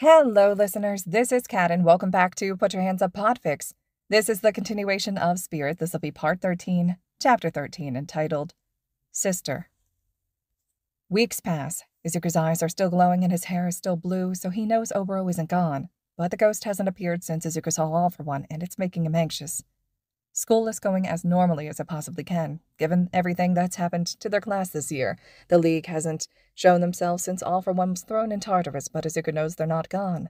Hello, listeners. This is Kat, and welcome back to Put Your Hands Up Podfics. This is the continuation of Spirit. This will be part 13, chapter 13, entitled Sister. Weeks pass. Izuku's eyes are still glowing and his hair is still blue, so he knows Oboro isn't gone. But the ghost hasn't appeared since Izuku saw All for One, and it's making him anxious. School is going as normally as it possibly can, given everything that's happened to their class this year. The League hasn't shown themselves since All for One was thrown in Tartarus, but Izuku knows they're not gone.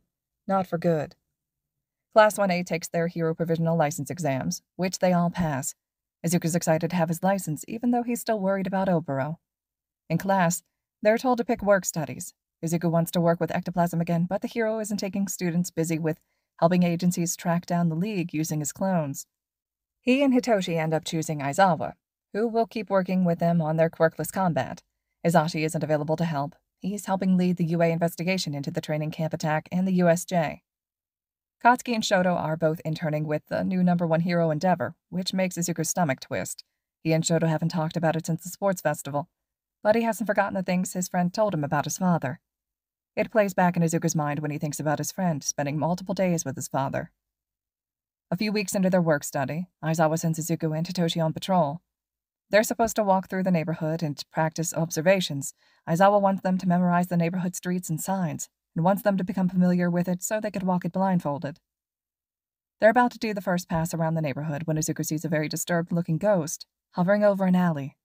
Not for good. Class 1A takes their hero provisional license exams, which they all pass. Izuku's excited to have his license, even though he's still worried about Oboro. In class, they're told to pick work studies. Izuku wants to work with ectoplasm again, but the hero isn't taking students busy with helping agencies track down the League using his clones. He and Hitoshi end up choosing Aizawa, who will keep working with them on their quirkless combat. Izashi isn't available to help. He's helping lead the UA investigation into the training camp attack and the USJ. Katsuki and Shoto are both interning with the new #1 hero Endeavor, which makes Izuku's stomach twist. He and Shoto haven't talked about it since the sports festival, but he hasn't forgotten the things his friend told him about his father. It plays back in Izuku's mind when he thinks about his friend spending multiple days with his father. A few weeks into their work study, Aizawa sends Izuku and Hitoshi on patrol. They're supposed to walk through the neighborhood and practice observations. Aizawa wants them to memorize the neighborhood streets and signs, and wants them to become familiar with it so they could walk it blindfolded. They're about to do the first pass around the neighborhood when Izuku sees a very disturbed-looking ghost hovering over an alley.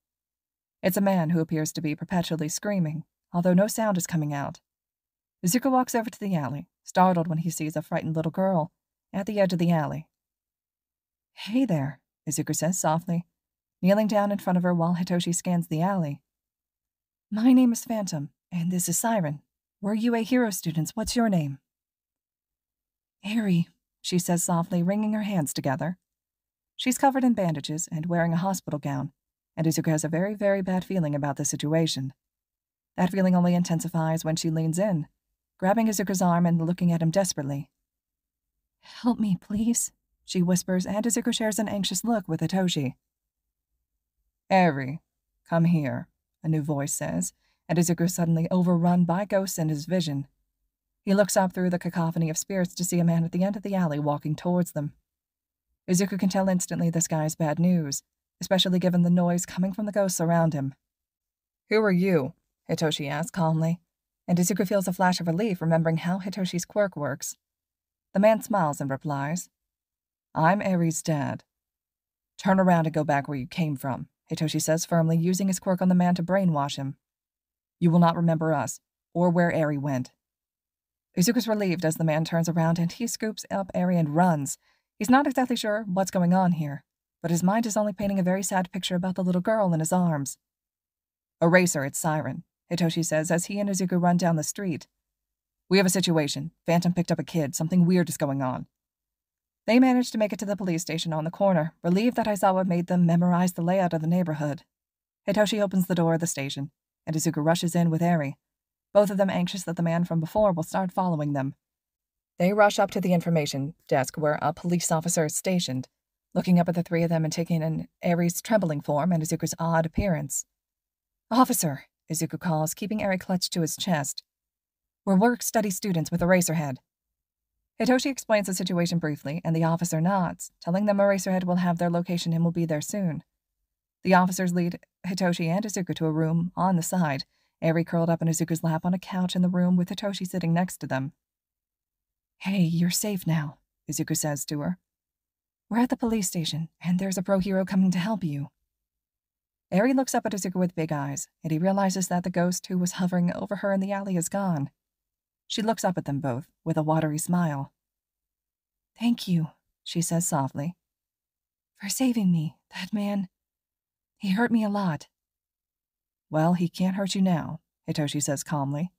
It's a man who appears to be perpetually screaming, although no sound is coming out. Izuku walks over to the alley, startled when he sees a frightened little girl at the edge of the alley. "Hey there," Izuku says softly, kneeling down in front of her while Hitoshi scans the alley. "My name is Phantom, and this is Siren. We're UA Hero students. What's your name?" "Eri," she says softly, wringing her hands together. She's covered in bandages and wearing a hospital gown, and Izuku has a very, very bad feeling about the situation. That feeling only intensifies when she leans in, grabbing Izuku's arm and looking at him desperately. "Help me, please," she whispers, and Izuku shares an anxious look with Hitoshi. "Eri, come here," a new voice says, and Izuku is suddenly overrun by ghosts in his vision. He looks up through the cacophony of spirits to see a man at the end of the alley walking towards them. Izuku can tell instantly this guy is bad news, especially given the noise coming from the ghosts around him. "Who are you?" Hitoshi asks calmly, and Izuku feels a flash of relief remembering how Hitoshi's quirk works. The man smiles and replies, "I'm Eri's dad." "Turn around and go back where you came from," Hitoshi says firmly, using his quirk on the man to brainwash him. "You will not remember us, or where Eri went." Izuku's relieved as the man turns around and he scoops up Eri and runs. He's not exactly sure what's going on here, but his mind is only painting a very sad picture about the little girl in his arms. "Eraser, it's Siren," Hitoshi says as he and Izuku run down the street. "We have a situation. Phantom picked up a kid. Something weird is going on." They manage to make it to the police station on the corner, relieved that Aizawa made them memorize the layout of the neighborhood. Hitoshi opens the door of the station, and Izuku rushes in with Eri, both of them anxious that the man from before will start following them. They rush up to the information desk where a police officer is stationed, looking up at the three of them and taking in Eri's trembling form and Izuku's odd appearance. "Officer," Izuku calls, keeping Eri clutched to his chest. "We're work-study students with Eraserhead." Hitoshi explains the situation briefly, and the officer nods, telling them Eraserhead will have their location and will be there soon. The officers lead Hitoshi and Izuku to a room on the side, Eri curled up in Izuku's lap on a couch in the room with Hitoshi sitting next to them. "Hey, you're safe now," Izuku says to her. "We're at the police station, and there's a pro-hero coming to help you." Eri looks up at Izuku with big eyes, and he realizes that the ghost who was hovering over her in the alley is gone. She looks up at them both, with a watery smile. "Thank you," she says softly, "for saving me. That man, he hurt me a lot." "Well, he can't hurt you now," Hitoshi says calmly.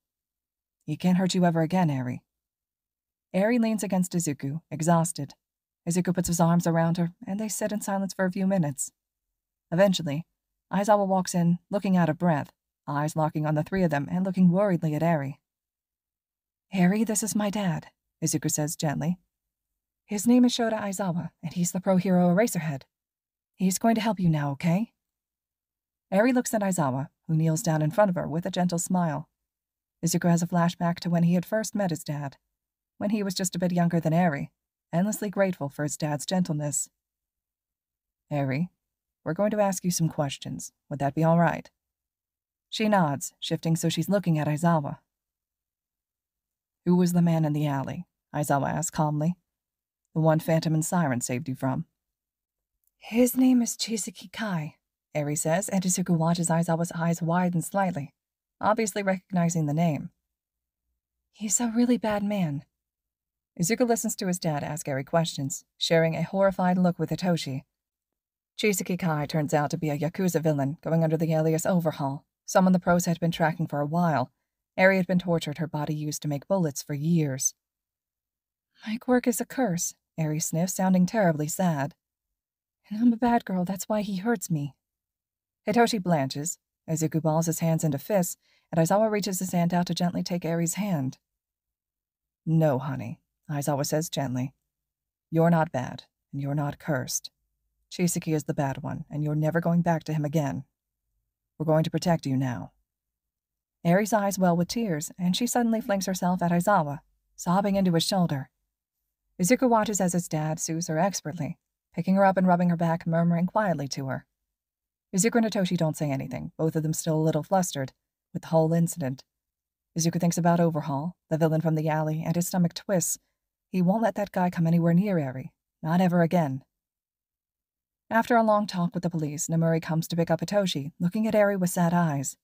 "He can't hurt you ever again, Eri." Eri leans against Izuku, exhausted. Izuku puts his arms around her, and they sit in silence for a few minutes. Eventually, Aizawa walks in, looking out of breath, eyes locking on the three of them and looking worriedly at Eri. "Eri, this is my dad," Izuku says gently. "His name is Shota Aizawa, and he's the pro-hero Eraserhead. He's going to help you now, okay?" Eri looks at Aizawa, who kneels down in front of her with a gentle smile. Izuku has a flashback to when he had first met his dad, when he was just a bit younger than Eri, endlessly grateful for his dad's gentleness. Eri, we're going to ask you some questions. Would that be all right? She nods, shifting so she's looking at Aizawa. Who was the man in the alley? Aizawa asked calmly. The one Phantom and Siren saved you from. His name is Chisaki Kai, Eri says, and Izuku watches Aizawa's eyes widen slightly, obviously recognizing the name. He's a really bad man. Izuku listens to his dad ask Eri questions, sharing a horrified look with Hitoshi. Chisaki Kai turns out to be a Yakuza villain going under the alias Overhaul, someone the pros had been tracking for a while. Eri had been tortured, her body used to make bullets for years. My quirk is a curse, Eri sniffs, sounding terribly sad. And I'm a bad girl, that's why he hurts me. Hitoshi blanches. Izuku balls his hands into fists, and Aizawa reaches his hand out to gently take Eri's hand. No, honey, Aizawa says gently. You're not bad, and you're not cursed. Chisaki is the bad one, and you're never going back to him again. We're going to protect you now. Eri's eyes well with tears, and she suddenly flings herself at Aizawa, sobbing into his shoulder. Izuku watches as his dad soothes her expertly, picking her up and rubbing her back, murmuring quietly to her. Izuku and Hitoshi don't say anything, both of them still a little flustered with the whole incident. Izuku thinks about Overhaul, the villain from the alley, and his stomach twists. He won't let that guy come anywhere near Eri, not ever again. After a long talk with the police, Namuri comes to pick up Hitoshi, looking at Eri with sad eyes.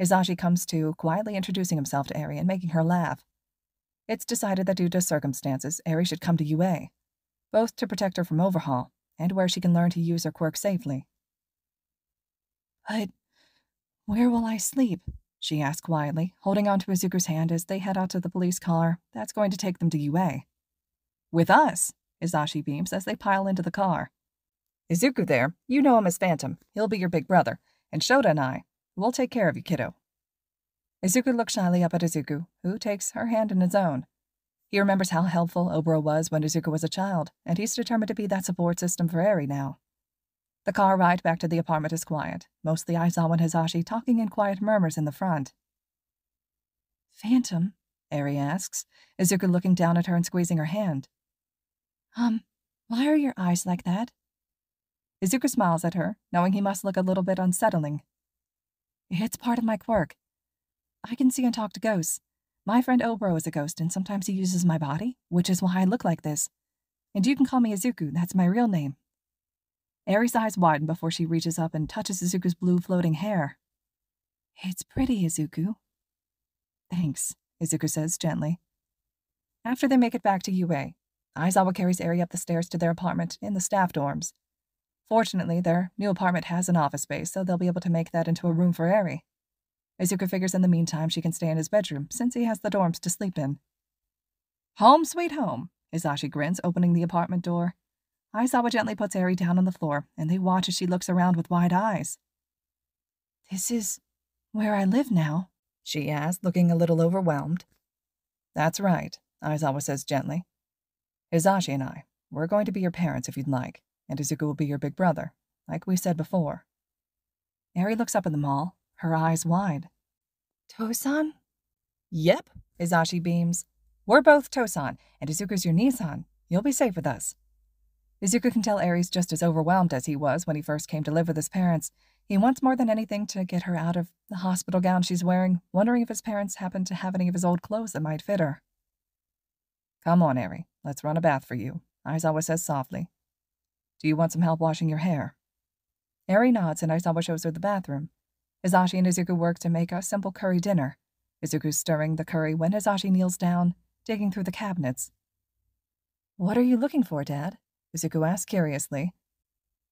Hizashi comes to, quietly introducing himself to Eri and making her laugh. It's decided that due to circumstances, Eri should come to UA, both to protect her from Overhaul, and where she can learn to use her quirk safely. But where will I sleep? She asks quietly, holding onto Izuku's hand as they head out to the police car that's going to take them to UA. With us, Hizashi beams as they pile into the car. Izuku there, you know him as Phantom. He'll be your big brother, and Shota and we'll take care of you, kiddo. Izuku looks shyly up at Izuku, who takes her hand in his own. He remembers how helpful Oboro was when Izuku was a child, and he's determined to be that support system for Eri now. The car ride back to the apartment is quiet, mostly Aizawa and Hizashi talking in quiet murmurs in the front. Phantom? Eri asks, Izuku looking down at her and squeezing her hand. Why are your eyes like that? Izuku smiles at her, knowing he must look a little bit unsettling. It's part of my quirk. I can see and talk to ghosts. My friend Oboro is a ghost, and sometimes he uses my body, which is why I look like this. And you can call me Izuku, that's my real name. Eri's eyes widen before she reaches up and touches Izuku's blue floating hair. It's pretty, Izuku. Thanks, Izuku says gently. After they make it back to UA, Aizawa carries Eri up the stairs to their apartment in the staff dorms. Fortunately, their new apartment has an office space, so they'll be able to make that into a room for Eri. Izuku figures in the meantime she can stay in his bedroom, since he has the dorms to sleep in. Home sweet home, Hizashi grins, opening the apartment door. Aizawa gently puts Eri down on the floor, and they watch as she looks around with wide eyes. This is where I live now, she asks, looking a little overwhelmed. That's right, Aizawa says gently. Hizashi and we're going to be your parents if you'd like, and Izuku will be your big brother, like we said before. Eri looks up at them all, her eyes wide. Tosan? Yep, Hizashi beams. We're both Tosan, and Izuku's your Nisan. You'll be safe with us. Izuku can tell Eri's just as overwhelmed as he was when he first came to live with his parents. He wants more than anything to get her out of the hospital gown she's wearing, wondering if his parents happen to have any of his old clothes that might fit her. Come on, Eri. Let's run a bath for you, Aizawa says softly. Do you want some help washing your hair? Eri nods and Aizawa shows her the bathroom. Hizashi and Izuku work to make a simple curry dinner. Izuku's stirring the curry when Hizashi kneels down, digging through the cabinets. What are you looking for, Dad? Izuku asks curiously.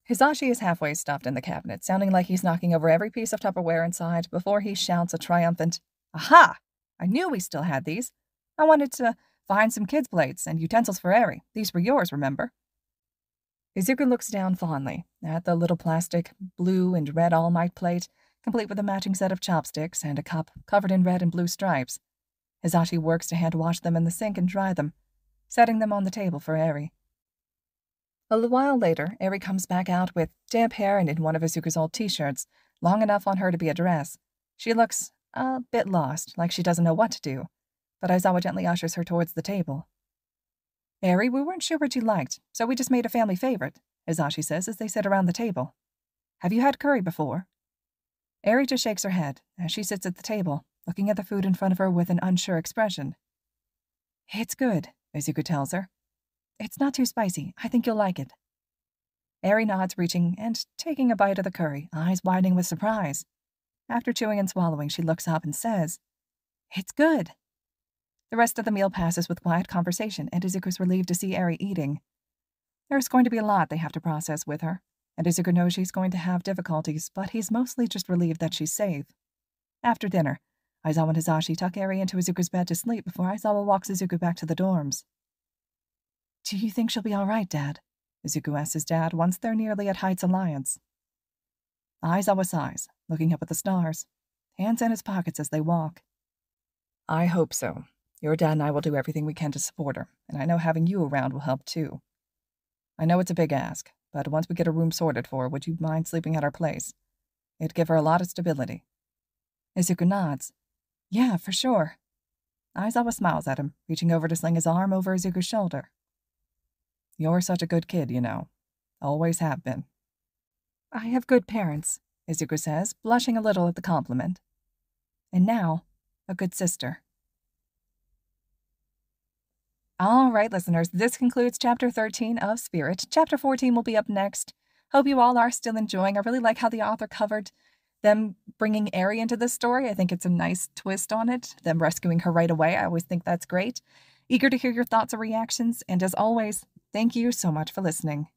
Hizashi is halfway stuffed in the cabinet, sounding like he's knocking over every piece of Tupperware inside before he shouts a triumphant, Aha! I knew we still had these. I wanted to find some kids' plates and utensils for Eri. These were yours, remember? Izuku looks down fondly at the little plastic blue and red all-might plate, complete with a matching set of chopsticks and a cup covered in red and blue stripes. Hizashi works to hand-wash them in the sink and dry them, setting them on the table for Eri. A little while later, Eri comes back out with damp hair and in one of Izuku's old t-shirts, long enough on her to be a dress. She looks a bit lost, like she doesn't know what to do. but Aizawa gently ushers her towards the table. Eri, we weren't sure what you liked, so we just made a family favorite, Izashi says as they sit around the table. Have you had curry before? Eri just shakes her head as she sits at the table, looking at the food in front of her with an unsure expression. It's good, Izuku tells her. It's not too spicy. I think you'll like it. Eri nods, reaching and taking a bite of the curry, eyes widening with surprise. After chewing and swallowing, she looks up and says, It's good. The rest of the meal passes with quiet conversation, and Izuku's relieved to see Eri eating. There's going to be a lot they have to process with her, and Izuku knows she's going to have difficulties, but he's mostly just relieved that she's safe. After dinner, Aizawa and Hisashi tuck Eri into Izuku's bed to sleep before Aizawa walks Izuku back to the dorms. Do you think she'll be all right, Dad? Izuku asks his dad once they're nearly at Heights Alliance. Aizawa sighs, looking up at the stars, hands in his pockets as they walk. I hope so. Your dad and I will do everything we can to support her, and I know having you around will help too. I know it's a big ask, but once we get a room sorted for her, would you mind sleeping at our place? It'd give her a lot of stability. Izuku nods. Yeah, for sure. Aizawa smiles at him, reaching over to sling his arm over Izuku's shoulder. You're such a good kid, you know. Always have been. I have good parents, Izuku says, blushing a little at the compliment. And now, a good sister. All right, listeners, this concludes Chapter 13 of Spirit. Chapter 14 will be up next. Hope you all are still enjoying. I really like how the author covered them bringing Eri into this story. I think it's a nice twist on it, them rescuing her right away. I always think that's great. Eager to hear your thoughts or reactions, and as always, thank you so much for listening.